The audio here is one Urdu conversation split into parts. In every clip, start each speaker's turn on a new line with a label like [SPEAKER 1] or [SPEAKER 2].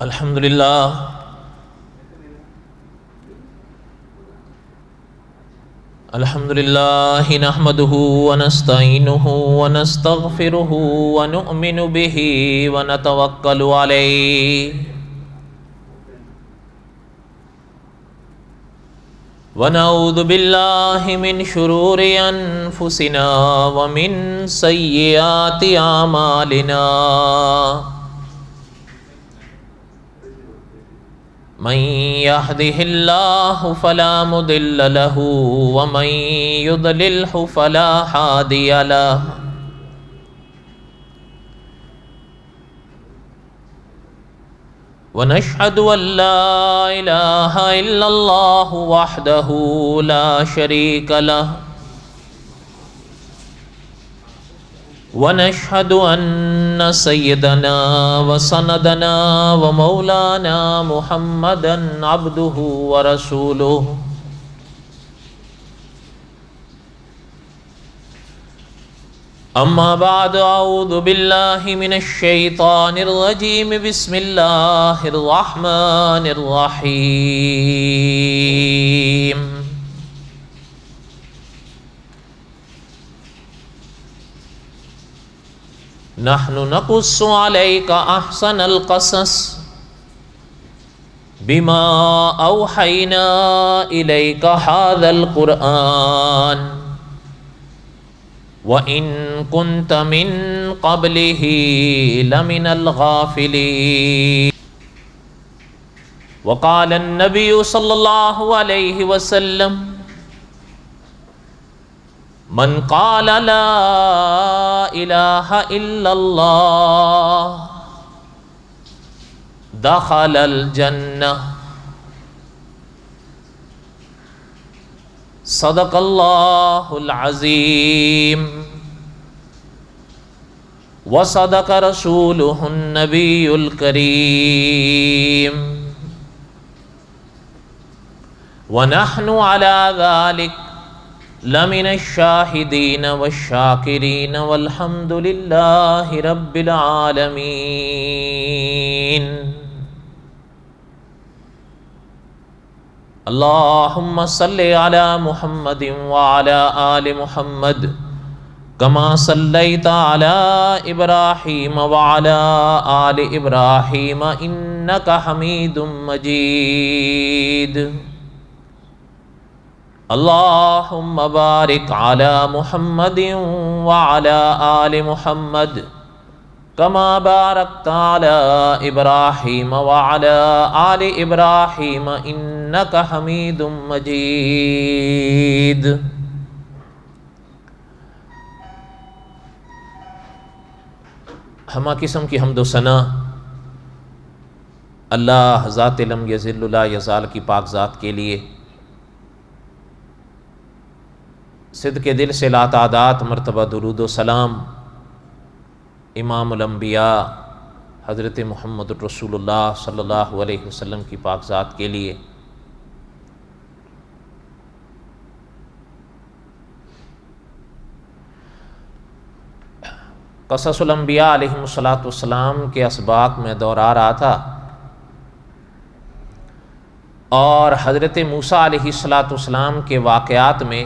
[SPEAKER 1] الحمد لله نحمده ونستعينه ونستغفره ونؤمن به ونتوكل عليه ونعوذ بالله من شرور أنفسنا ومن سيئات أعمالنا من يهده الله فلا مضل له ومن يضلله فلا هادي له ونشهد أن لا إله إلا الله وحده لا شريك له ونشهد أن سيدنا وسندنا ومولانا محمدا عبده ورسوله أما بعد أعوذ بالله من الشيطان الرجيم بسم الله الرحمن الرحيم نحن نقص عليك أحسن القصص بما أوحينا إليك هذا القرآن وَإِن كُنْتَ مِن قَبْلِهِ لَمِنَ الْغَافِلِينَ وقال النبي صلى الله عليه وسلم من قال لا إله إلا الله دخل الجنة صدق اللہ العظیم وصدق رسولہ النبی الکریم ونحن على ذلك لمن الشاہدین والشاکرین والحمد للہ رب العالمین اللہم صلی علی محمد وعلی آل محمد کما صلیت علی ابراہیم وعلی آل ابراہیم انکا حمید مجید اللہم بارک علی محمد وعلی آل محمد کما بارکت علی ابراہیم وعلی آل ابراہیم انکا حمید مجید ہمہ قسم کی حمد و ثنا اللہ ذات لم یزل لا یزال کی پاک ذات کے لیے صدق دل سے لا تعداد مرتبہ درود و سلام امام الانبیاء حضرت محمد رسول اللہ صلی اللہ علیہ وسلم کی پاک ذات کے لیے قصص الانبیاء علیہم السلام کے اسباق میں دور آ رہا تھا اور حضرت موسیٰ علیہ السلام کے واقعات میں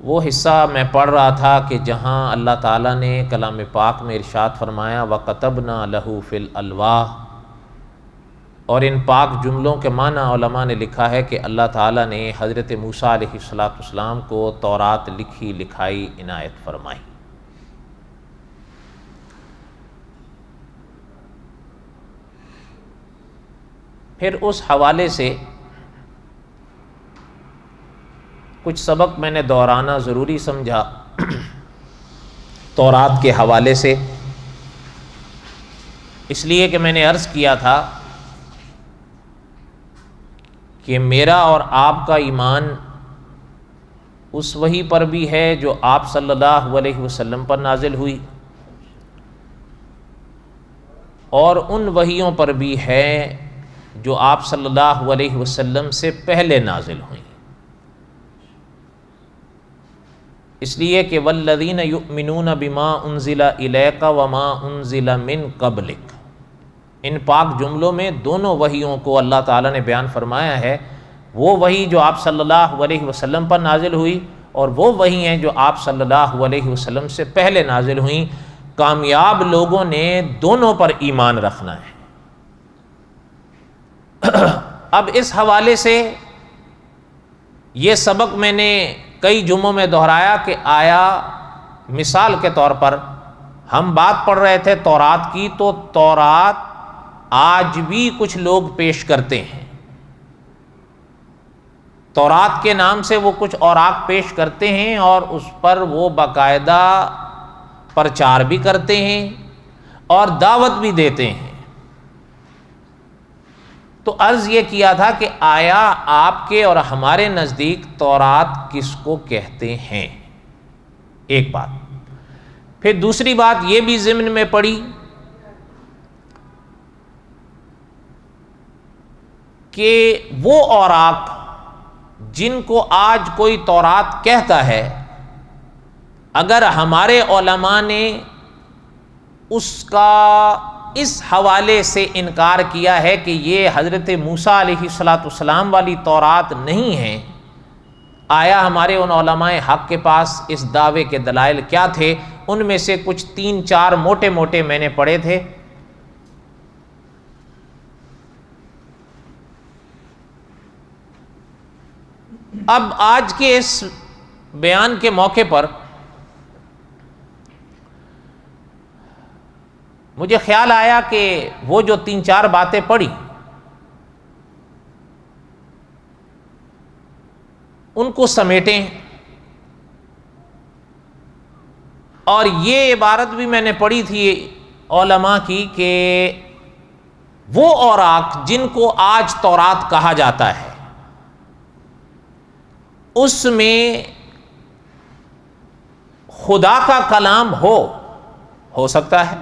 [SPEAKER 1] وہ حصہ میں پڑھ رہا تھا کہ جہاں اللہ تعالیٰ نے کلام پاک میں ارشاد فرمایا وَكَتَبْنَا لَهُ فِي الْأَلْوَاحِ، اور ان پاک جملوں کے معنی علماء نے لکھا ہے کہ اللہ تعالیٰ نے حضرت موسیٰ علیہ السلام کو تورات لکھی لکھائی عنایت فرمائی۔ پھر اس حوالے سے کچھ سبق میں نے دہرانا ضروری سمجھا تورات کے حوالے سے، اس لیے کہ میں نے عرض کیا تھا کہ میرا اور آپ کا ایمان اس وحی پر بھی ہے جو آپ صلی اللہ علیہ وسلم پر نازل ہوئی، اور ان وحیوں پر بھی ہے جو آپ صلی اللہ علیہ وسلم سے پہلے نازل ہوئیں، اس لیے کہ والذین یؤمنون بما انزل الیک وما انزل من قبلک، ان پاک جملوں میں دونوں وحیوں کو اللہ تعالیٰ نے بیان فرمایا ہے، وہ وحی جو آپ صلی اللہ علیہ وسلم پر نازل ہوئی اور وہ وحی ہیں جو آپ صلی اللہ علیہ وسلم سے پہلے نازل ہوئیں۔ کامیاب لوگوں نے دونوں پر ایمان رکھنا ہے۔ اب اس حوالے سے یہ سبق میں نے کئی جمعوں میں دہرایا کہ آیا مثال کے طور پر ہم بات پڑھ رہے تھے تورات کی، تو تورات آج بھی کچھ لوگ پیش کرتے ہیں، تورات کے نام سے وہ کچھ اوراق پیش کرتے ہیں اور اس پر وہ باقاعدہ پرچار بھی کرتے ہیں اور دعوت بھی دیتے ہیں۔ تو عرض یہ کیا تھا کہ آیا آپ کے اور ہمارے نزدیک تورات کس کو کہتے ہیں؟ ایک بات۔ پھر دوسری بات یہ بھی ضمن میں پڑی کہ وہ اوراق جن کو آج کوئی تورات کہتا ہے، اگر ہمارے علماء نے اس کا اس حوالے سے انکار کیا ہے کہ یہ حضرت موسیٰ علیہ السلام والی تورات نہیں ہے، آیا ہمارے ان علماء حق کے پاس اس دعوے کے دلائل کیا تھے؟ ان میں سے کچھ 3-4 موٹے موٹے میں نے پڑھے تھے۔ اب آج کے اس بیان کے موقع پر مجھے خیال آیا کہ وہ جو 3-4 باتیں پڑھی ان کو سمیٹیں، اور یہ عبارت بھی میں نے پڑھی تھی علماء کی کہ وہ اوراق جن کو آج تورات کہا جاتا ہے اس میں خدا کا کلام ہو سکتا ہے،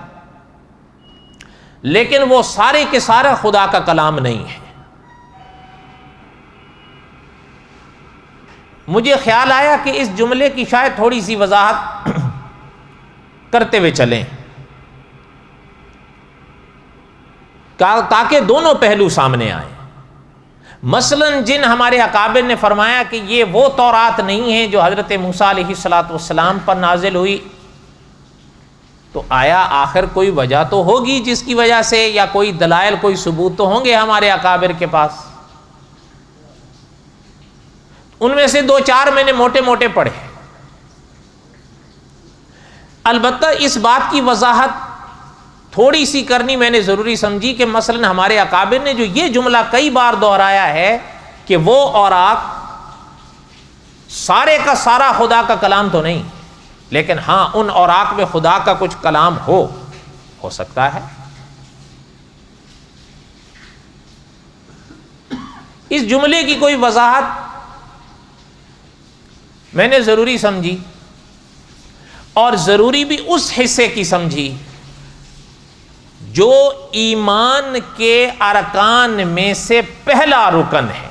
[SPEAKER 1] لیکن وہ سارے کے سارا خدا کا کلام نہیں ہے۔ مجھے خیال آیا کہ اس جملے کی شاید تھوڑی سی وضاحت کرتے ہوئے چلیں تاکہ دونوں پہلو سامنے آئیں۔ مثلا جن ہمارے اکابر نے فرمایا کہ یہ وہ تورات نہیں ہے جو حضرت موسیٰ علیہ السلام پر نازل ہوئی، تو آیا آخر کوئی وجہ تو ہوگی جس کی وجہ سے، یا کوئی دلائل کوئی ثبوت تو ہوں گے ہمارے اکابر کے پاس۔ ان میں سے 2-4 میں نے موٹے موٹے پڑھے۔ البتہ اس بات کی وضاحت تھوڑی سی کرنی میں نے ضروری سمجھی کہ مثلا ہمارے اکابر نے جو یہ جملہ کئی بار دہرایا ہے کہ وہ اوراق سارے کا سارا خدا کا کلام تو نہیں، لیکن ہاں ان اوراق میں خدا کا کچھ کلام ہو سکتا ہے۔ اس جملے کی کوئی وضاحت میں نے ضروری سمجھی، اور ضروری بھی اس حصے کی سمجھی جو ایمان کے ارکان میں سے پہلا رکن ہے۔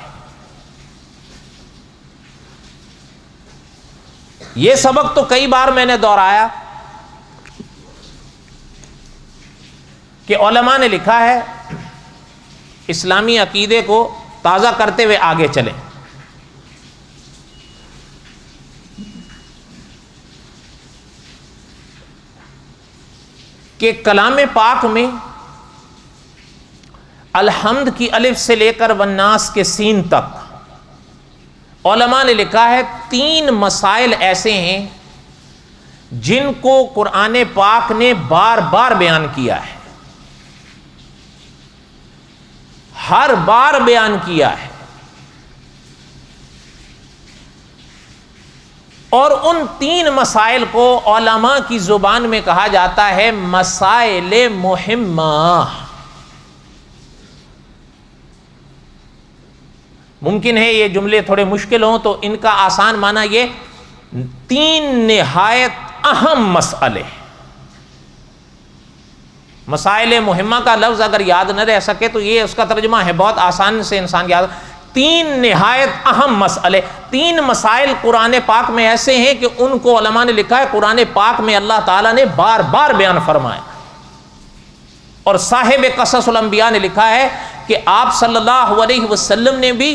[SPEAKER 1] یہ سبق تو کئی بار میں نے دہرایا کہ علماء نے لکھا ہے اسلامی عقیدے کو تازہ کرتے ہوئے آگے چلیں۔ کہ کلام پاک میں الحمد کی الف سے لے کر والناس کے سین تک علماء نے لکھا ہے 3 مسائل ایسے ہیں جن کو قرآن پاک نے بار بار بیان کیا ہے، ہر بار بیان کیا ہے، اور ان 3 مسائل کو علماء کی زبان میں کہا جاتا ہے مسائل مہمہ۔ ممکن ہے یہ جملے تھوڑے مشکل ہوں تو ان کا آسان معنی یہ 3 نہایت اہم مسئلے۔ مسائل مہمہ کا لفظ اگر یاد نہ رہ سکے تو یہ اس کا ترجمہ ہے، بہت آسان سے انسان یاد۔ 3 نہایت اہم مسئلے، 3 مسائل قرآن پاک میں ایسے ہیں کہ ان کو علماء نے لکھا ہے قرآن پاک میں اللہ تعالیٰ نے بار بار بیان فرمایا۔ اور صاحب قصص الانبیاء نے لکھا ہے کہ آپ صلی اللہ علیہ وسلم نے بھی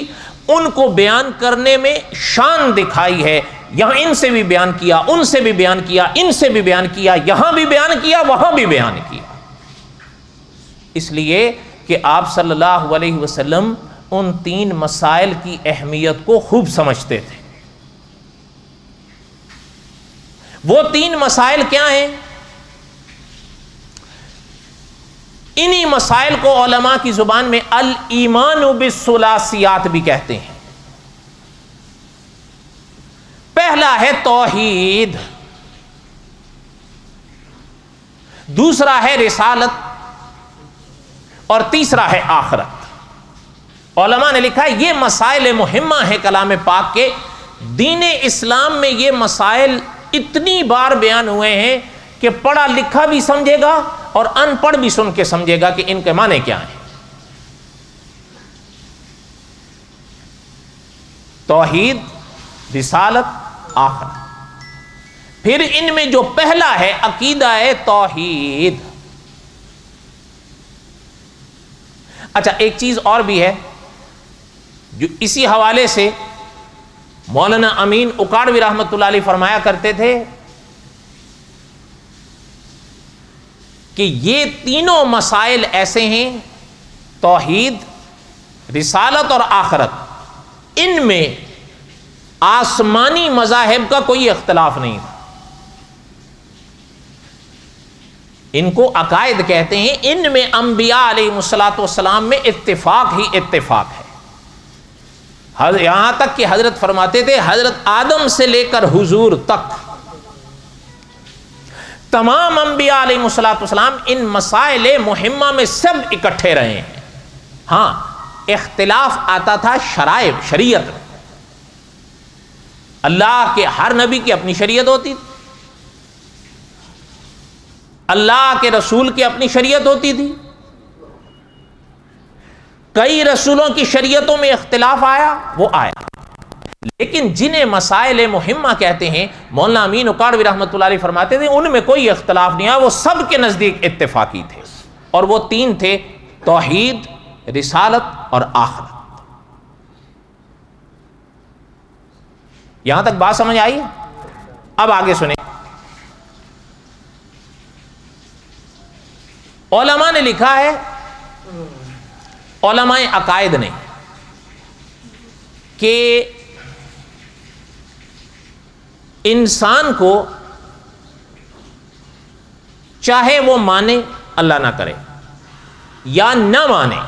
[SPEAKER 1] ان کو بیان کرنے میں شان دکھائی ہے. یہاں ان سے بھی بیان کیا، ان سے بھی بیان کیا، ان سے بھی بیان کیا، یہاں بھی بیان کیا، وہاں بھی بیان کیا. اس لیے کہ آپ صلی اللہ علیہ وسلم ان 3 مسائل کی اہمیت کو خوب سمجھتے تھے. وہ 3 مسائل کیا ہیں؟ انہی مسائل کو علماء کی زبان میں الایمان بالثلاثیات بھی کہتے ہیں. پہلا ہے توحید، دوسرا ہے رسالت، اور تیسرا ہے آخرت. علماء نے لکھا ہے یہ مسائل مہمہ ہیں کلام پاک کے. دین اسلام میں یہ مسائل اتنی بار بیان ہوئے ہیں کہ پڑھا لکھا بھی سمجھے گا اور ان پڑھ بھی سن کے سمجھے گا کہ ان کے معنی کیا ہیں. توحید، رسالت، آخرت. پھر ان میں جو پہلا ہے عقیدہ توحید. اچھا ایک چیز اور بھی ہے جو اسی حوالے سے مولانا امین اکاڑوی رحمۃ اللہ علیہ فرمایا کرتے تھے کہ یہ تینوں مسائل ایسے ہیں، توحید، رسالت اور آخرت، ان میں آسمانی مذاہب کا کوئی اختلاف نہیں تھا. ان کو عقائد کہتے ہیں. ان میں انبیاء علیہ الصلوۃ والسلام میں اتفاق ہی اتفاق ہے. یہاں تک کہ حضرت فرماتے تھے حضرت آدم سے لے کر حضور تک تمام انبیاء علیہ الصلوۃ والسلام ان مسائل مہمہ میں سب اکٹھے رہے ہیں. ہاں اختلاف آتا تھا شریعت میں. اللہ کے ہر نبی کی اپنی شریعت ہوتی تھی، اللہ کے رسول کی اپنی شریعت ہوتی تھی. کئی رسولوں کی شریعتوں میں اختلاف آیا، وہ آیا. لیکن جنہیں مسائل مہمہ کہتے ہیں، مولانا امین اکاڑوی رحمۃ اللہ علیہ فرماتے تھے ان میں کوئی اختلاف نہیں آیا، وہ سب کے نزدیک اتفاقی تھے. اور وہ 3 تھے، توحید، رسالت اور آخرت. یہاں تک بات سمجھ آئی؟ اب آگے سنیں. علماء نے لکھا ہے، علماء عقائد نے، کہ انسان کو چاہے وہ مانے اللہ نہ کرے یا نہ مانے،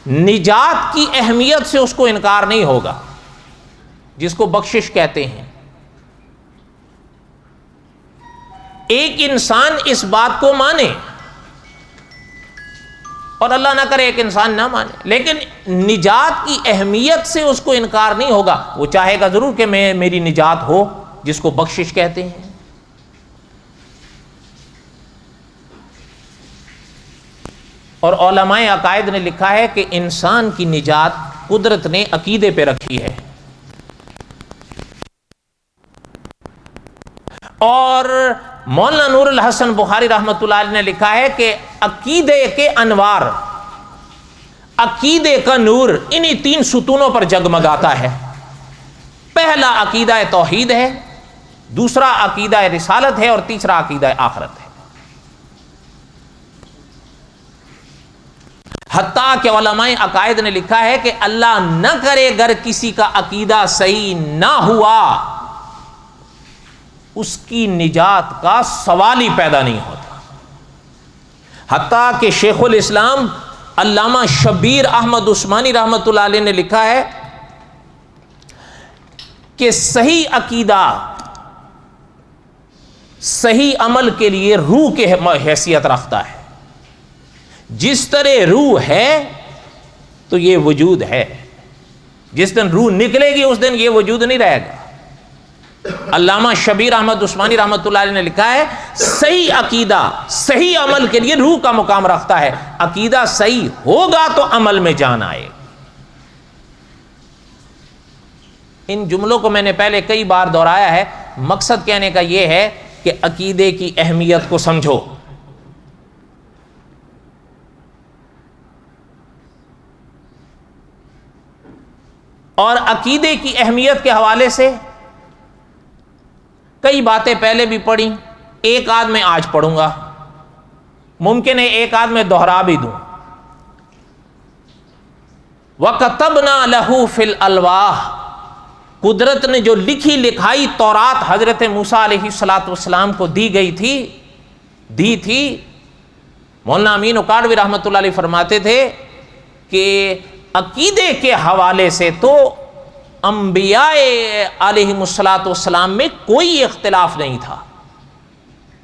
[SPEAKER 1] نجات کی اہمیت سے اس کو انکار نہیں ہوگا، جس کو بخشش کہتے ہیں. ایک انسان اس بات کو مانے اور اللہ نہ کرے ایک انسان نہ مانے، لیکن نجات کی اہمیت سے اس کو انکار نہیں ہوگا. وہ چاہے گا ضرور کہ میری نجات ہو، جس کو بخشش کہتے ہیں. اور علماء عقائد نے لکھا ہے کہ انسان کی نجات قدرت نے عقیدے پہ رکھی ہے. اور مولانا نور الحسن بخاری رحمۃ اللہ علیہ نے لکھا ہے کہ عقیدے کے انوار، عقیدے کا نور انہی 3 ستونوں پر جگمگاتا ہے. پہلا عقیدہ توحید ہے، دوسرا عقیدہ رسالت ہے، اور تیسرا عقیدہ آخرت ہے. حتیٰ کہ علماء عقائد نے لکھا ہے کہ اللہ نہ کرے اگر کسی کا عقیدہ صحیح نہ ہوا، اس کی نجات کا سوال ہی پیدا نہیں ہوتا. حتیٰ کہ شیخ الاسلام علامہ شبیر احمد عثمانی رحمۃ اللہ علیہ نے لکھا ہے کہ صحیح عقیدہ صحیح عمل کے لیے روح کی حیثیت رکھتا ہے. جس طرح روح ہے تو یہ وجود ہے، جس دن روح نکلے گی اس دن یہ وجود نہیں رہے گا. علامہ شبیر احمد عثمانی رحمۃ اللہ علیہ نے لکھا ہے صحیح عقیدہ صحیح عمل کے لیے روح کا مقام رکھتا ہے. عقیدہ صحیح ہوگا تو عمل میں جان آئے. ان جملوں کو میں نے پہلے کئی بار دہرایا ہے. مقصد کہنے کا یہ ہے کہ کہ عقیدے کی اہمیت کو سمجھو. اور عقیدے کی اہمیت کے حوالے سے کئی باتیں پہلے بھی پڑھی، ایک آدھ میں آج پڑھوں گا، ممکن ہے ایک آدھ میں دوہرا بھی دوں. وَكَتَبْنَا لَهُ فِي الْأَلْوَاحِ، قدرت نے جو لکھی لکھائی تورات حضرت موسیٰ علیہ السلام کو دی تھی. مولانا امین اکاڑوی رحمۃ اللہ علیہ فرماتے تھے کہ عقیدے کے حوالے سے تو انبیاء علیہ السلام میں کوئی اختلاف نہیں تھا،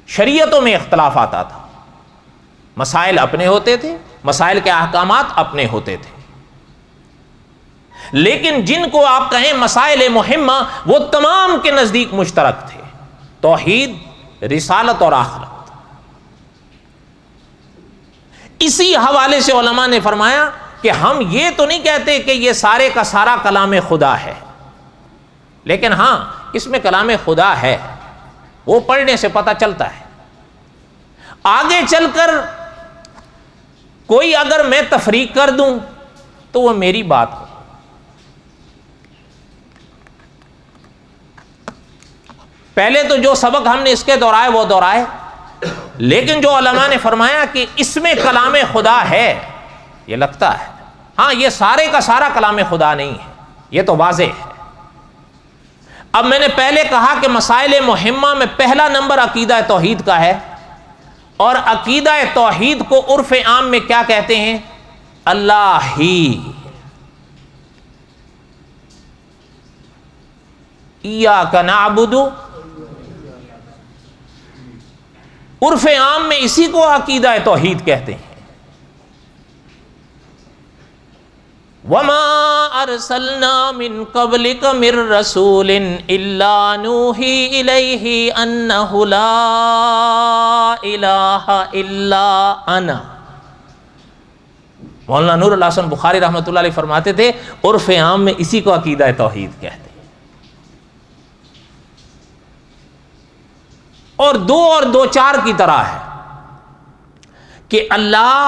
[SPEAKER 1] شریعتوں میں اختلاف آتا تھا، مسائل اپنے ہوتے تھے، مسائل کے احکامات اپنے ہوتے تھے، لیکن جن کو آپ کہیں مسائل مہمہ وہ تمام کے نزدیک مشترک تھے، توحید، رسالت اور آخرت. اسی حوالے سے علماء نے فرمایا کہ ہم یہ تو نہیں کہتے کہ یہ سارے کا سارا کلام خدا ہے، لیکن ہاں اس میں کلام خدا ہے، وہ پڑھنے سے پتہ چلتا ہے. آگے چل کر کوئی اگر میں تفریق کر دوں تو وہ میری بات ہو. پہلے تو جو سبق ہم نے اس کے دورائے وہ دورائے، لیکن جو علماء نے فرمایا کہ اس میں کلام خدا ہے، یہ لگتا ہے. ہاں یہ سارے کا سارا کلام خدا نہیں ہے، یہ تو واضح ہے. اب میں نے پہلے کہا کہ مسائل مہمہ میں پہلا نمبر عقیدہ توحید کا ہے، اور عقیدہ توحید کو عرف عام میں کیا کہتے ہیں؟ اللہ ہی. ایاک نعبد، عرف عام میں اسی کو عقیدہ توحید کہتے ہیں. وَمَا أَرْسَلْنَا مِن قَبْلِكَ مِن رَّسُولٍ إِلَّا نُوحِي إِلَيْهِ أَنَّهُ لَا إِلَٰهَ إِلَّا أَنَا. مولانا نور الحسن بخاری رحمۃ اللہ علیہ فرماتے تھے عرف عام میں اسی کو عقیدہ توحید کہتے ہیں. اور دو چار کی طرح ہے کہ اللہ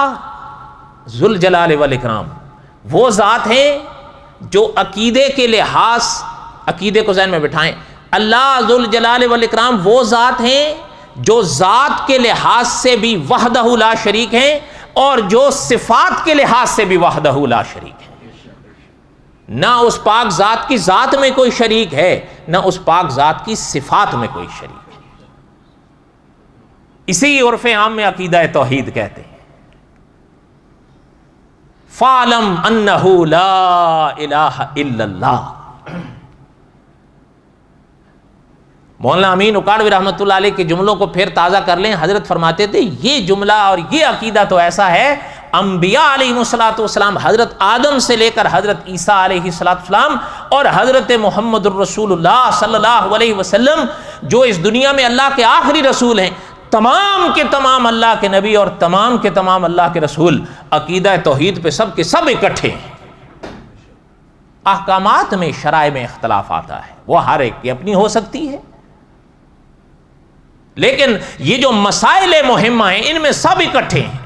[SPEAKER 1] ذوالجلال والاکرام وہ ذات ہے جو عقیدے کے لحاظ، عقیدے کو ذہن میں بٹھائیں، اللہ ذوالجلال والاکرام وہ ذات ہیں جو ذات کے لحاظ سے بھی وحدہ لا شریک ہیں، اور جو صفات کے لحاظ سے بھی وحدہ لا شریک ہیں. نہ اس پاک ذات کی ذات میں کوئی شریک ہے، نہ اس پاک ذات کی صفات میں کوئی شریک ہے. اسی عرف عام میں عقیدہ توحید کہتے ہیں. فَاعْلَمْ أَنَّهُ لَا إِلَٰهَ إِلَّا اللَّهُ. مولانا امین اکاڑوی رحمۃ اللہ علیہ کے جملوں کو پھر تازہ کر لیں. حضرت فرماتے تھے یہ جملہ اور یہ عقیدہ تو ایسا ہے، انبیاء علیہ السلام حضرت آدم سے لے کر حضرت عیسیٰ علیہ السلام اور حضرت محمد الرسول اللہ صلی اللہ علیہ وسلم جو اس دنیا میں اللہ کے آخری رسول ہیں، تمام کے تمام اللہ کے نبی اور تمام کے تمام اللہ کے رسول عقیدہ توحید پہ سب کے سب اکٹھے ہیں. احکامات میں، شرائع میں اختلاف آتا ہے، وہ ہر ایک کی اپنی ہو سکتی ہے، لیکن یہ جو مسائل مہمہ ہیں ان میں سب اکٹھے ہیں.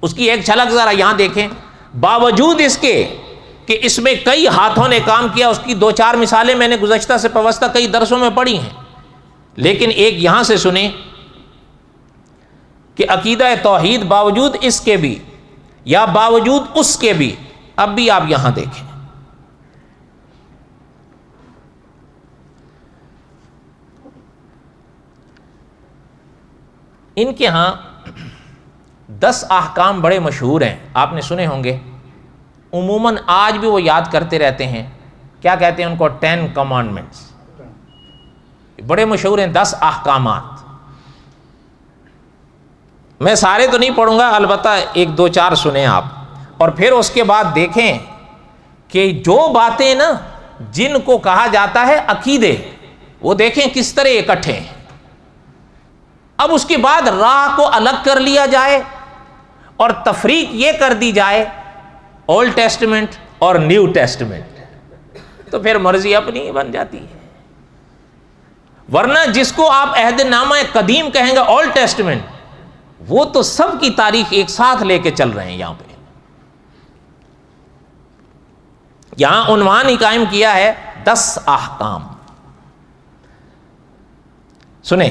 [SPEAKER 1] اس کی ایک جھلک ذرا یہاں دیکھیں. باوجود اس کے کہ اس میں کئی ہاتھوں نے کام کیا، اس کی دو چار مثالیں میں نے گزشتہ سے پوستہ کئی درسوں میں پڑھی ہیں، لیکن ایک یہاں سے سنیں کہ عقیدہ توحید باوجود اس کے بھی یا باوجود اس کے بھی، اب بھی آپ یہاں دیکھیں، ان کے ہاں 10 احکام بڑے مشہور ہیں، آپ نے سنے ہوں گے. عموماً آج بھی وہ یاد کرتے رہتے ہیں. کیا کہتے ہیں ان کو؟ 10 کمانڈمنٹس. بڑے مشہور ہیں 10 احکامات. میں سارے تو نہیں پڑھوں گا، البتہ ایک دو چار سنیں آپ، اور پھر اس کے بعد دیکھیں کہ جو باتیں نا جن کو کہا جاتا ہے عقیدے، وہ دیکھیں کس طرح اکٹھے ہیں. اب اس کے بعد راہ کو الگ کر لیا جائے اور تفریق یہ کر دی جائے اولڈ ٹیسٹمنٹ اور نیو ٹیسٹمنٹ، تو پھر مرضی اپنی بن جاتی ہے. ورنہ جس کو آپ عہد نامہ قدیم کہیں گے، اولڈ ٹیسٹمنٹ، وہ تو سب کی تاریخ ایک ساتھ لے کے چل رہے ہیں. یہاں پہ یہاں عنوان ہی قائم کیا ہے 10 احکام. سنیں،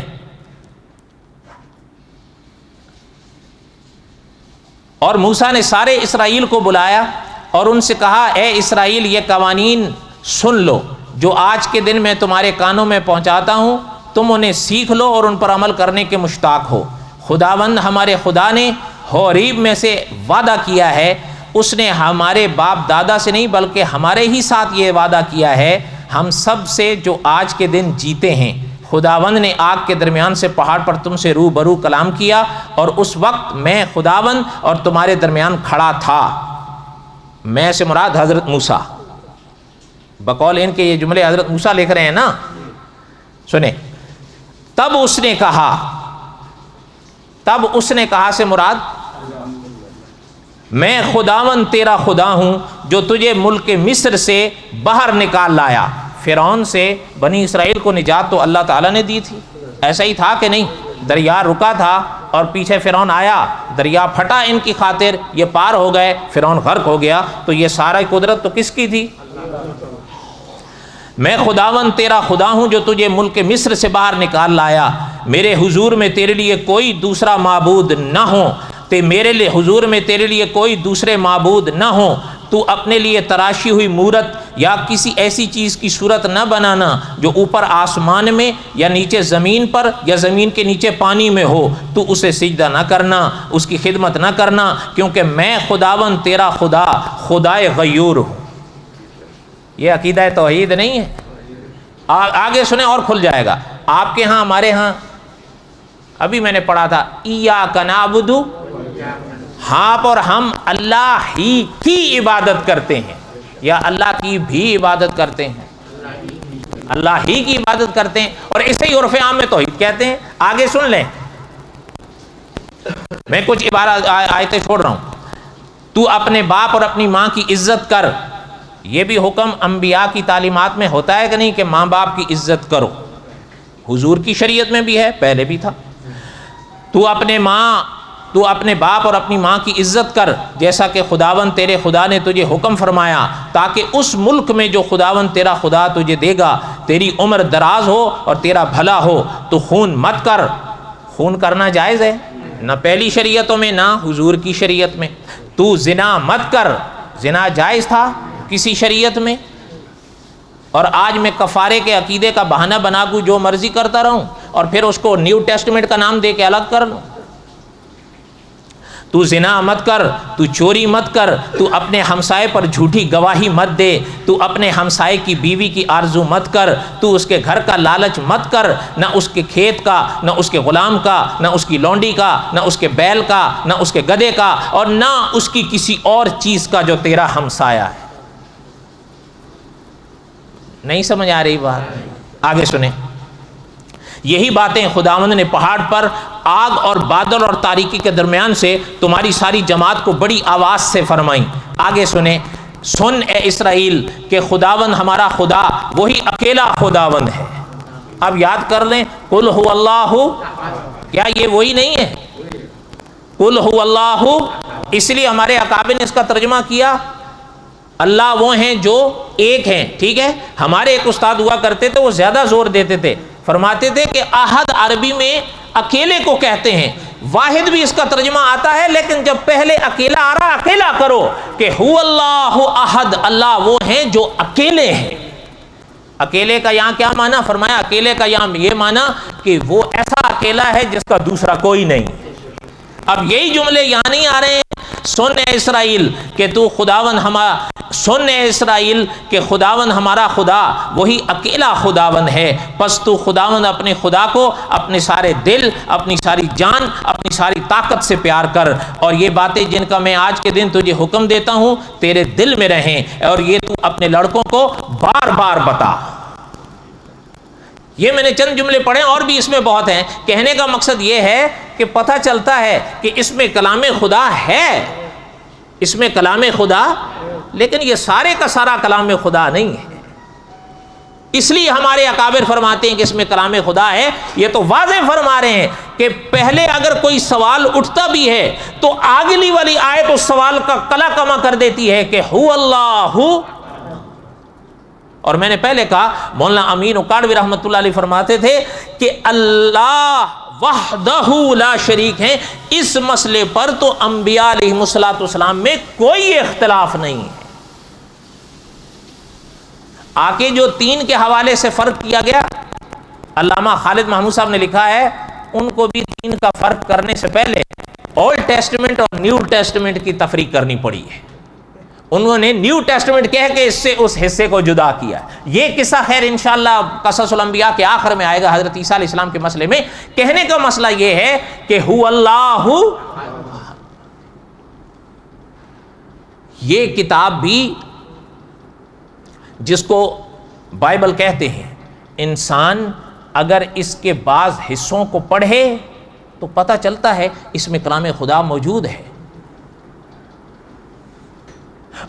[SPEAKER 1] اور موسیٰ نے سارے اسرائیل کو بلایا اور ان سے کہا، اے اسرائیل، یہ قوانین سن لو جو آج کے دن میں تمہارے کانوں میں پہنچاتا ہوں، تم انہیں سیکھ لو اور ان پر عمل کرنے کے مشتاق ہو. خداوند ہمارے خدا نے حوریب میں سے وعدہ کیا ہے، اس نے ہمارے باپ دادا سے نہیں بلکہ ہمارے ہی ساتھ یہ وعدہ کیا ہے، ہم سب سے جو آج کے دن جیتے ہیں. خداوند نے آگ کے درمیان سے پہاڑ پر تم سے روبرو کلام کیا، اور اس وقت میں خداوند اور تمہارے درمیان کھڑا تھا. میں سے مراد حضرت موسیٰ، بقول ان کے یہ جملے حضرت موسیٰ لکھ رہے ہیں نا. سنیں، تب اس نے کہا سے مراد میں خداوند تیرا خدا ہوں جو تجھے ملک مصر سے باہر نکال لایا. فرعون سے بنی اسرائیل کو نجات تو اللہ تعالیٰ نے دی تھی، ایسا ہی تھا کہ نہیں؟ دریا رکا تھا اور پیچھے فرعون آیا، دریا پھٹا ان کی خاطر، یہ پار ہو گئے، فرعون غرق ہو گیا. تو یہ سارا قدرت تو کس کی تھی؟ میں خداوند تیرا خدا ہوں جو تجھے ملک مصر سے باہر نکال لایا. میرے حضور میں تیرے لیے کوئی دوسرا معبود نہ ہو، میرے لیے حضور میں تیرے لیے کوئی دوسرے معبود نہ ہو. تو اپنے لیے تراشی ہوئی مورت یا کسی ایسی چیز کی صورت نہ بنانا جو اوپر آسمان میں یا نیچے زمین پر یا زمین کے نیچے پانی میں ہو. تو اسے سجدہ نہ کرنا، اس کی خدمت نہ کرنا، کیونکہ میں خداوند تیرا خدا خدائے غیور ہوں. یہ عقیدہ توحید نہیں ہے؟ آگے سنیں اور کھل جائے گا. آپ کے ہاں، ہمارے ہاں ابھی میں نے پڑھا تھا، ایاک نعبد، آپ اور ہم اللہ ہی کی عبادت کرتے ہیں، یا اللہ کی بھی عبادت کرتے ہیں، اللہ ہی کی عبادت کرتے ہیں، اور اسے ہی عرف عام میں توحید کہتے ہیں. آگے سن لیں، میں کچھ عبارت آیتیں چھوڑ رہا ہوں. تو اپنے باپ اور اپنی ماں کی عزت کر. یہ بھی حکم انبیاء کی تعلیمات میں ہوتا ہے کہ نہیں کہ ماں باپ کی عزت کرو؟ حضور کی شریعت میں بھی ہے، پہلے بھی تھا. تو اپنے باپ اور اپنی ماں کی عزت کر جیسا کہ خداوند تیرے خدا نے تجھے حکم فرمایا، تاکہ اس ملک میں جو خداوند تیرا خدا تجھے دے گا تیری عمر دراز ہو اور تیرا بھلا ہو. تو خون مت کر. خون کرنا جائز ہے، نہ پہلی شریعتوں میں نہ حضور کی شریعت میں. تو زنا مت کر. زنا جائز تھا کسی شریعت میں؟ اور آج میں کفارے کے عقیدے کا بہانہ بنا کے جو مرضی کرتا رہوں اور پھر اس کو نیو ٹیسٹمنٹ کا نام دے کے الگ کر لوں. تو زنا مت کر، تو چوری مت کر، تو اپنے ہمسائے پر جھوٹی گواہی مت دے، تو اپنے ہمسائے کی بیوی کی آرزو مت کر، تو اس کے گھر کا لالچ مت کر، نہ اس کے کھیت کا، نہ اس کے غلام کا، نہ اس کی لونڈی کا، نہ اس کے بیل کا، نہ اس کے گدھے کا، اور نہ اس کی کسی اور چیز کا جو تیرا ہمسایہ ہے. نہیں سمجھ آ رہی بات؟ آگے سنیں. یہی باتیں خداوند نے پہاڑ پر آگ اور بادل اور تاریکی کے درمیان سے تمہاری ساری جماعت کو بڑی آواز سے فرمائیں. آگے سنیں. سن اے اسرائیل کہ خداوند ہمارا خدا وہی اکیلا خداوند ہے. اب یاد کر لیں، قل هو اللہ، کیا یہ وہی نہیں ہے؟ قل هو اللہ. اس لیے ہمارے اکابر نے اس کا ترجمہ کیا اللہ وہ ہیں جو ایک ہیں. ٹھیک ہے، ہمارے ایک استاد ہوا کرتے تھے، وہ زیادہ زور دیتے تھے، فرماتے تھے کہ احد عربی میں اکیلے کو کہتے ہیں. واحد بھی اس کا ترجمہ آتا ہے، لیکن جب پہلے اکیلا آ رہا اکیلا کرو کہ هو اللہ احد، اللہ وہ ہیں جو اکیلے ہیں. اکیلے کا یہاں کیا معنی فرمایا؟ اکیلے کا یہاں یہ معنی کہ وہ ایسا اکیلا ہے جس کا دوسرا کوئی نہیں. اب یہی جملے یہاں نہیں آ رہے ہیں. سن اے اسرائیل کہ تو خداوند ہمارا، سن اے اسرائیل کہ خداوند ہمارا خدا وہی اکیلا خداوند ہے. پس تو خداوند اپنے خدا کو اپنے سارے دل، اپنی ساری جان، اپنی ساری طاقت سے پیار کر، اور یہ باتیں جن کا میں آج کے دن تجھے حکم دیتا ہوں تیرے دل میں رہیں، اور یہ تو اپنے لڑکوں کو بار بار بتا. یہ میں نے چند جملے پڑھے، اور بھی اس میں بہت ہیں. کہنے کا مقصد یہ ہے کہ پتہ چلتا ہے کہ اس میں کلام خدا ہے، اس میں کلام خدا، لیکن یہ سارے کا سارا کلام خدا نہیں ہے. اس لیے ہمارے اکابر فرماتے ہیں کہ اس میں کلام خدا ہے. یہ تو واضح فرما رہے ہیں کہ پہلے اگر کوئی سوال اٹھتا بھی ہے تو اگلی والی آیت اس سوال کا کلا کما کر دیتی ہے کہ هو اللہ. اور میں نے پہلے کہا مولانا امین اکاڑوی رحمۃ اللہ علیہ فرماتے تھے کہ اللہ وحدہ لا شریک ہیں. اس مسئلے پر تو انبیاء علیہ الصلوۃ والسلام میں کوئی اختلاف نہیں ہے. آگے جو 3 کے حوالے سے فرق کیا گیا، علامہ خالد محمود صاحب نے لکھا ہے ان کو بھی 3 کا فرق کرنے سے پہلے اولڈ ٹیسٹمنٹ اور نیو ٹیسٹمنٹ کی تفریق کرنی پڑی ہے. انہوں نے نیو ٹیسٹمنٹ کہہ کے اس سے اس حصے کو جدا کیا. یہ قصہ خیر انشاءاللہ قصص الانبیاء کے آخر میں آئے گا. حضرت عیسیٰ علیہ السلام کے مسئلے میں کہنے کا مسئلہ یہ ہے کہ هو اللہ. یہ کتاب بھی جس کو بائبل کہتے ہیں، انسان اگر اس کے بعض حصوں کو پڑھے تو پتہ چلتا ہے اس میں کلام خدا موجود ہے،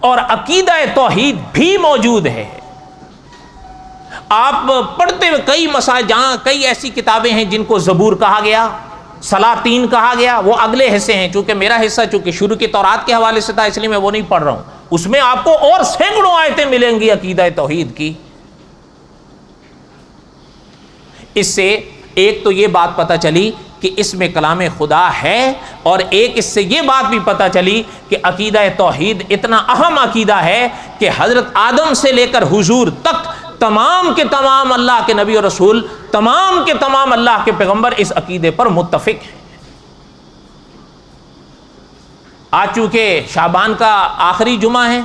[SPEAKER 1] اور عقیدہ توحید بھی موجود ہے. آپ پڑھتے ہوئے کئی مسائل، جہاں کئی ایسی کتابیں ہیں جن کو زبور کہا گیا، سلاطین کہا گیا، وہ اگلے حصے ہیں. چونکہ میرا حصہ چونکہ شروع کی تورات کے حوالے سے تھا اس لیے میں وہ نہیں پڑھ رہا ہوں. اس میں آپ کو اور سینکڑوں آیتیں ملیں گی عقیدہ توحید کی. اس سے ایک تو یہ بات پتہ چلی کہ اس میں کلام خدا ہے، اور ایک اس سے یہ بات بھی پتہ چلی کہ عقیدہ توحید اتنا اہم عقیدہ ہے کہ حضرت آدم سے لے کر حضور تک تمام کے تمام اللہ کے نبی اور رسول، تمام کے تمام اللہ کے پیغمبر اس عقیدے پر متفق ہیں. آج چونکہ شعبان کا آخری جمعہ ہے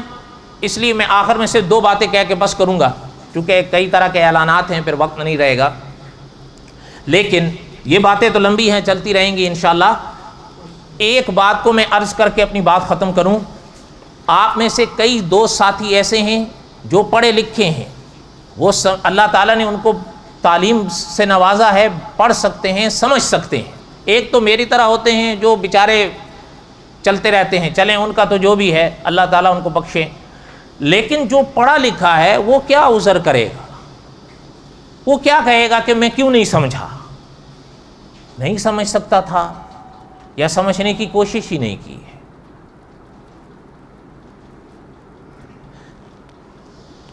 [SPEAKER 1] اس لیے میں آخر میں سے 2 باتیں کہہ کے بس کروں گا، چونکہ کئی طرح کے اعلانات ہیں، پھر وقت نہیں رہے گا. لیکن یہ باتیں تو لمبی ہیں، چلتی رہیں گی انشاءاللہ. ایک بات کو میں عرض کر کے اپنی بات ختم کروں. آپ میں سے کئی دوست ساتھی ایسے ہیں جو پڑھے لکھے ہیں، وہ اللہ تعالیٰ نے ان کو تعلیم سے نوازا ہے، پڑھ سکتے ہیں، سمجھ سکتے ہیں. ایک تو میری طرح ہوتے ہیں جو بیچارے چلتے رہتے ہیں، چلیں ان کا تو جو بھی ہے اللہ تعالیٰ ان کو بخشے. لیکن جو پڑھا لکھا ہے وہ کیا عذر کرے گا؟ وہ کیا کہے گا کہ میں کیوں نہیں سمجھا؟ نہیں سمجھ سکتا تھا یا سمجھنے کی کوشش ہی نہیں کی ہے.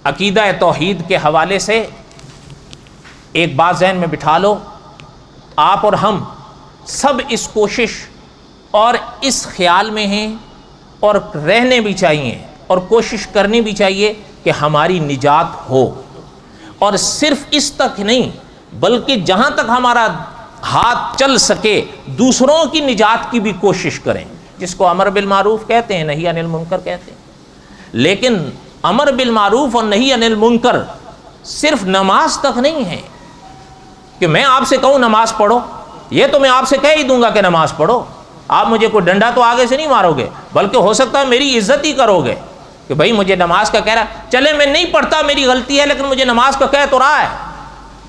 [SPEAKER 1] عقیدہ توحید کے حوالے سے ایک بات ذہن میں بٹھا لو، آپ اور ہم سب اس کوشش اور اس خیال میں ہیں، اور رہنے بھی چاہیے اور کوشش کرنی بھی چاہیے کہ ہماری نجات ہو. اور صرف اس تک نہیں بلکہ جہاں تک ہمارا ہاتھ چل سکے دوسروں کی نجات کی بھی کوشش کریں، جس کو امر بالمعروف کہتے ہیں، نہی عن المنکر کہتے ہیں. لیکن امر بالمعروف اور نہی عن المنکر صرف نماز تک نہیں ہے کہ میں آپ سے کہوں نماز پڑھو. یہ تو میں آپ سے کہہ ہی دوں گا کہ نماز پڑھو، آپ مجھے کوئی ڈنڈا تو آگے سے نہیں مارو گے، بلکہ ہو سکتا ہے میری عزت ہی کرو گے کہ بھائی مجھے نماز کا کہہ رہا ہے. چلے میں نہیں پڑھتا، میری غلطی ہے، لیکن مجھے نماز کا کہہ تو رہا ہے.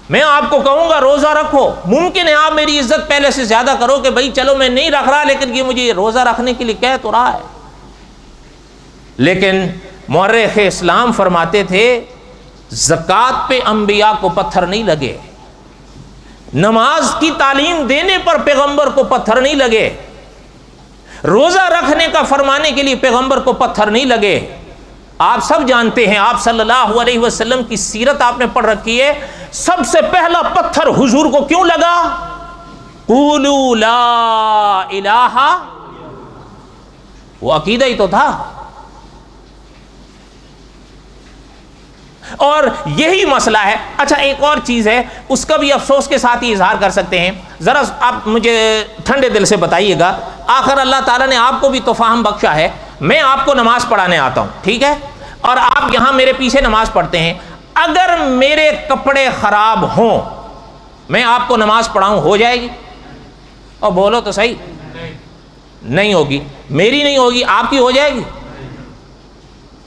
[SPEAKER 1] میں آپ کو کہوں گا روزہ رکھو، ممکن ہے آپ میری عزت پہلے سے زیادہ کرو کہ بھائی چلو میں نہیں رکھ رہا لیکن یہ مجھے روزہ رکھنے کے لیے کہہ تو رہا ہے. لیکن مورخ اسلام فرماتے تھے زکوٰۃ پہ انبیاء کو پتھر نہیں لگے، نماز کی تعلیم دینے پر پیغمبر کو پتھر نہیں لگے، روزہ رکھنے کا فرمانے کے لیے پیغمبر کو پتھر نہیں لگے. آپ سب جانتے ہیں، آپ صلی اللہ علیہ وسلم کی سیرت آپ نے پڑھ رکھی ہے، سب سے پہلا پتھر حضور کو کیوں لگا؟ قولوا لا الہ، وہ عقیدہ ہی تو تھا. اور یہی مسئلہ ہے. اچھا ایک اور چیز ہے، اس کا بھی افسوس کے ساتھ ہی اظہار کر سکتے ہیں. ذرا آپ مجھے ٹھنڈے دل سے بتائیے گا، آخر اللہ تعالیٰ نے آپ کو بھی تو فہم بخشا ہے. میں آپ کو نماز پڑھانے آتا ہوں، ٹھیک ہے، اور آپ یہاں میرے پیچھے نماز پڑھتے ہیں. اگر میرے کپڑے خراب ہوں، میں آپ کو نماز پڑھاؤں، ہو جائے گی؟ اور بولو تو صحیح. نہیں ہوگی. میری نہیں ہوگی، آپ کی ہو جائے گی؟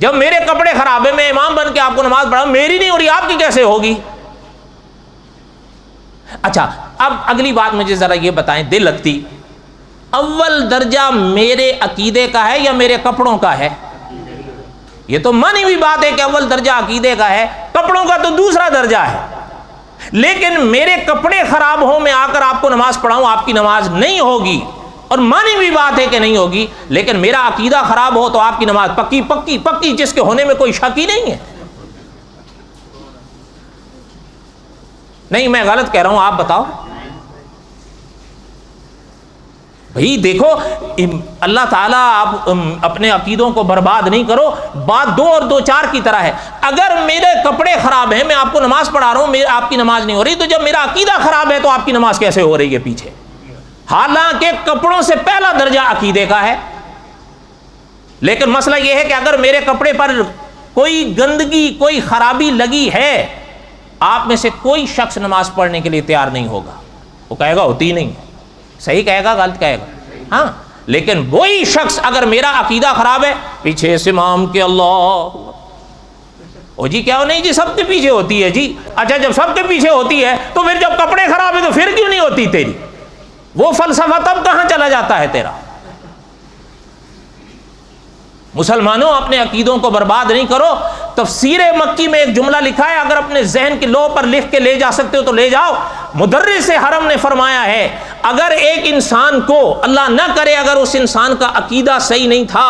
[SPEAKER 1] جب میرے کپڑے خراب ہیں، میں امام بن کے آپ کو نماز پڑھاؤں، میری نہیں ہو رہی، آپ کی کیسے ہوگی؟ اچھا اب اگلی بات مجھے ذرا یہ بتائیں دل لگتی، اول درجہ میرے عقیدے کا ہے یا میرے کپڑوں کا ہے؟ یہ تو مانی ہوئی بات ہے کہ اول درجہ عقیدے کا ہے، کپڑوں کا تو دوسرا درجہ ہے. لیکن میرے کپڑے خراب ہوں، میں آ کر آپ کو نماز پڑھاؤں، آپ کی نماز نہیں ہوگی، اور مانی ہوئی بات ہے کہ نہیں ہوگی. لیکن میرا عقیدہ خراب ہو تو آپ کی نماز پکی پکی پکی، جس کے ہونے میں کوئی شک ہی نہیں ہے. نہیں میں غلط کہہ رہا ہوں، آپ بتاؤ. بھئی دیکھو اللہ تعالیٰ آپ اپنے عقیدوں کو برباد نہیں کرو. بات 2 اور 2 4 کی طرح ہے. اگر میرے کپڑے خراب ہیں، میں آپ کو نماز پڑھا رہا ہوں، آپ کی نماز نہیں ہو رہی، تو جب میرا عقیدہ خراب ہے تو آپ کی نماز کیسے ہو رہی ہے پیچھے؟ حالانکہ کپڑوں سے پہلا درجہ عقیدے کا ہے. لیکن مسئلہ یہ ہے کہ اگر میرے کپڑے پر کوئی گندگی، کوئی خرابی لگی ہے، آپ میں سے کوئی شخص نماز پڑھنے کے لیے تیار نہیں ہوگا. وہ کہے گا ہوتی نہیں. صحیح کہے گا غلط کہے گا؟ ہاں. لیکن وہی شخص اگر میرا عقیدہ خراب ہے، پیچھے سے امام کے اللہ، او جی کیا نہیں جی سب کے پیچھے ہوتی ہے جی. اچھا جب سب کے پیچھے ہوتی ہے تو پھر جب کپڑے خراب ہے تو پھر کیوں نہیں ہوتی تیری؟ وہ فلسفہ تب کہاں چلا جاتا ہے تیرا؟ مسلمانوں اپنے عقیدوں کو برباد نہیں کرو. تفسیر مکی میں ایک جملہ لکھا ہے، اگر اپنے ذہن کی لوح پر لکھ کے لے جا سکتے ہو تو لے جاؤ. مدرس حرم نے فرمایا ہے اگر ایک انسان کو، اللہ نہ کرے اگر اس انسان کا عقیدہ صحیح نہیں تھا،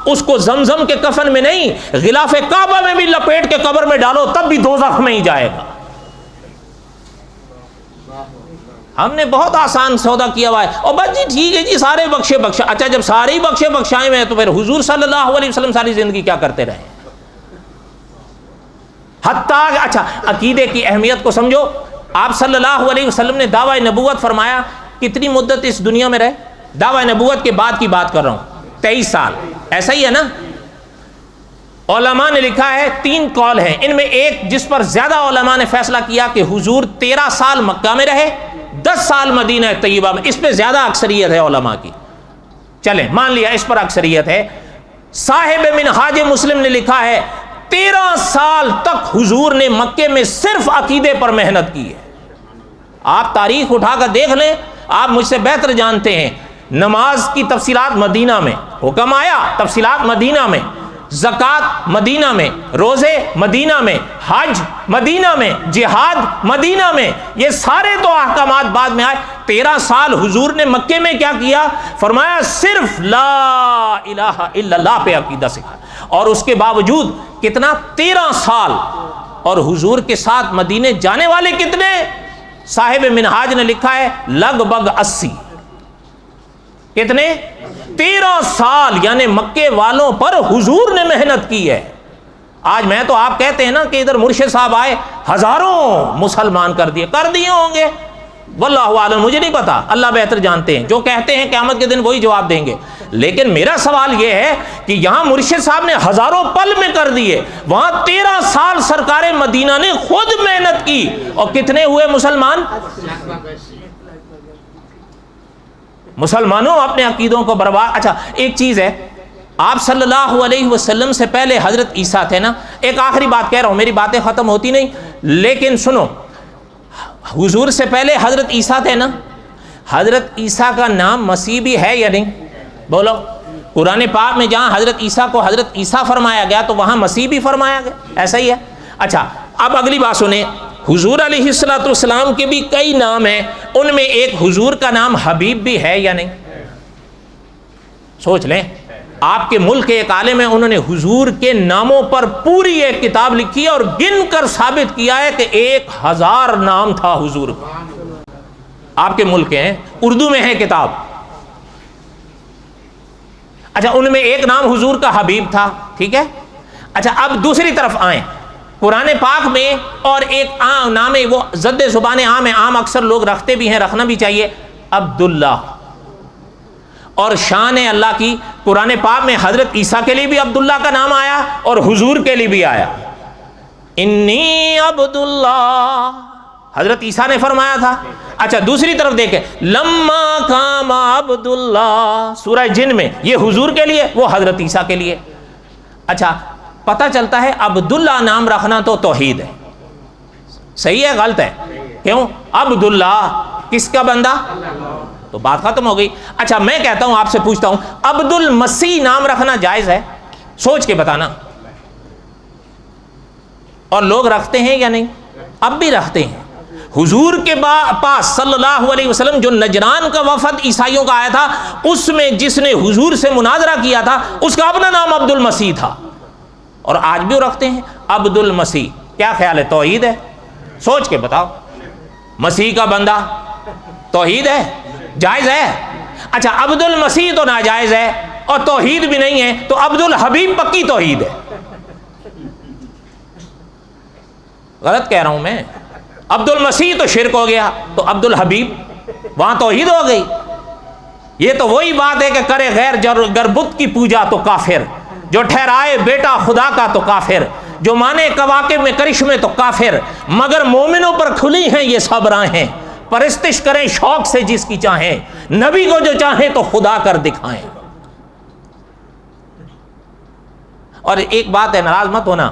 [SPEAKER 1] اس کو زمزم کے کفن میں نہیں غلاف کعبہ میں بھی لپیٹ کے قبر میں ڈالو تب بھی دوزخ میں ہی جائے گا. ہم نے بہت آسان سودا کیا ہوا ہے. اور بس جی ٹھیک ہے جی سارے بخشے بخشا. اچھا جب سارے ہی بخشے بخشائے ہوئے تو پھر حضور صلی اللہ علیہ وسلم ساری زندگی کیا کرتے رہے؟ حتیٰ اچھا عقیدے کی اہمیت کو سمجھو. آپ صلی اللہ علیہ وسلم نے دعوی نبوت فرمایا. کتنی مدت اس دنیا میں رہے؟ دعوی نبوت کے بعد کی بات کر رہا ہوں، 23 سال. ایسا ہی ہے نا؟ علماء نے لکھا ہے 3 قول ہیں، ان میں ایک جس پر زیادہ علماء نے فیصلہ کیا کہ حضور 13 سال مکہ میں رہے، 10 سال مدینہ طیبہ میں. اس پہ زیادہ اکثریت ہے علماء کی. چلیں مان لیا اس پر اکثریت ہے. صاحب منہاج مسلم نے لکھا ہے 13 سال تک حضور نے مکے میں صرف عقیدے پر محنت کی ہے. آپ تاریخ اٹھا کر دیکھ لیں، آپ مجھ سے بہتر جانتے ہیں. نماز کی تفصیلات مدینہ میں، حکم آیا تفصیلات مدینہ میں، زکوٰۃ مدینہ میں، روزے مدینہ میں، حج مدینہ میں، جہاد مدینہ میں. یہ سارے تو احکامات بعد میں آئے. 13 سال حضور نے مکے میں کیا کیا؟ فرمایا صرف لا الہ الا اللہ پہ عقیدہ سکھایا. اور اس کے باوجود کتنا؟ 13 سال. اور حضور کے ساتھ مدینے جانے والے کتنے؟ صاحب منہاج نے لکھا ہے لگ بھگ 80. کتنے؟ 13 سال. یعنی مکے والوں پر حضور نے محنت کی ہے. آج میں تو آپ کہتے ہیں نا کہ ادھر مرشد صاحب آئے ہزاروں مسلمان کر دیے ہوں گے، واللہ عالم، مجھے نہیں پتا، اللہ بہتر جانتے ہیں. جو کہتے ہیں قیامت کے دن وہی جواب دیں گے. لیکن میرا سوال یہ ہے کہ یہاں مرشد صاحب نے ہزاروں پل میں کر دیے، وہاں 13 سال سرکار مدینہ نے خود محنت کی. اور کتنے ہوئے مسلمان؟ مسلمانوں اپنے عقیدوں کو برباد. اچھا ایک چیز ہے، آپ صلی اللہ علیہ وسلم سے پہلے حضرت عیسیٰ تھے نا. ایک آخری بات کہہ رہا ہوں، میری باتیں ختم ہوتی نہیں لیکن سنو. حضور سے پہلے حضرت عیسیٰ تھے نا. حضرت عیسیٰ کا نام مسیح بھی ہے یا نہیں؟ بولو. قرآن پاک میں جہاں حضرت عیسیٰ کو حضرت عیسیٰ فرمایا گیا تو وہاں مسیح بھی فرمایا گیا، ایسا ہی ہے. اچھا اب اگلی بات سنیں. حضور علیہ الصلوۃ والسلام کے بھی کئی نام ہیں، ان میں ایک حضور کا نام حبیب بھی ہے یا نہیں؟ سوچ لیں. آپ کے ملک کے ایک عالم ہیں، انہوں نے حضور کے ناموں پر پوری ایک کتاب لکھی ہے اور گن کر ثابت کیا ہے کہ 1000 نام تھا حضور کا. آپ کے ملک کے ہیں، اردو میں ہے کتاب. اچھا ان میں ایک نام حضور کا حبیب تھا، ٹھیک ہے. اچھا اب دوسری طرف آئیں. قرآن پاک میں اور ایک عام نام ہے، وہ زد زبان عام ہے، عام اکثر لوگ رکھتے بھی ہیں، رکھنا بھی چاہیے، عبداللہ. اور شان ہے اللہ کی. قرآن پاک میں حضرت عیسیٰ کے لیے بھی عبداللہ کا نام آیا اور حضور کے لیے بھی آیا. انی عبداللہ حضرت عیسیٰ نے فرمایا تھا. اچھا دوسری طرف دیکھیں، لما قام عبداللہ سورہ جن میں، یہ حضور کے لیے، وہ حضرت عیسیٰ کے لیے. اچھا پتہ چلتا ہے عبداللہ نام رکھنا تو توحید ہے. صحیح ہے غلط ہے؟ کیوں؟ عبداللہ کس کا بندہ؟ تو بات ختم ہو گئی. اچھا میں کہتا ہوں، آپ سے پوچھتا ہوں، عبد المسیح نام رکھنا جائز ہے؟ سوچ کے بتانا. اور لوگ رکھتے ہیں یا نہیں؟ اب بھی رکھتے ہیں۔ حضور کے پاس صلی اللہ علیہ وسلم جو نجران کا وفد عیسائیوں کا آیا تھا، اس میں جس نے حضور سے مناظرہ کیا تھا اس کا اپنا نام عبد المسیح تھا، اور آج بھی وہ رکھتے ہیں عبد المسیح۔ کیا خیال ہے، توحید ہے؟ سوچ کے بتاؤ، مسیح کا بندہ توحید ہے؟ جائز ہے؟ اچھا عبد المسیح تو ناجائز ہے اور توحید بھی نہیں ہے، تو عبد الحبیب پکی توحید ہے۔ غلط کہہ رہا ہوں میں؟ عبد المسیح تو شرک ہو گیا، تو عبد الحبیب وہاں توحید ہو گئی۔ یہ تو وہی بات ہے کہ کرے غیر گر بت کی پوجا تو کافر، جو ٹھہرائے بیٹا خدا کا تو کافر، جو مانے کواکب میں کرشمے تو کافر، مگر مومنوں پر کھلی ہیں یہ سب راہیں، پرستش کریں شوق سے جس کی چاہیں، نبی کو جو چاہیں تو خدا کر دکھائیں۔ اور ایک بات ہے، ناراض مت ہونا،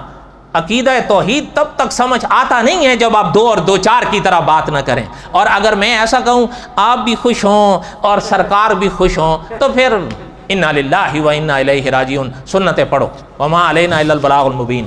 [SPEAKER 1] عقیدہ توحید تب تک سمجھ آتا نہیں ہے جب آپ 2 اور 2 4 کی طرح بات نہ کریں۔ اور اگر میں ایسا کہوں آپ بھی خوش ہوں اور سرکار بھی خوش ہوں تو پھر انا للہ و انا الیہ راجعون، سنتیں پڑھو، وما علینا الا البلاغ المبین۔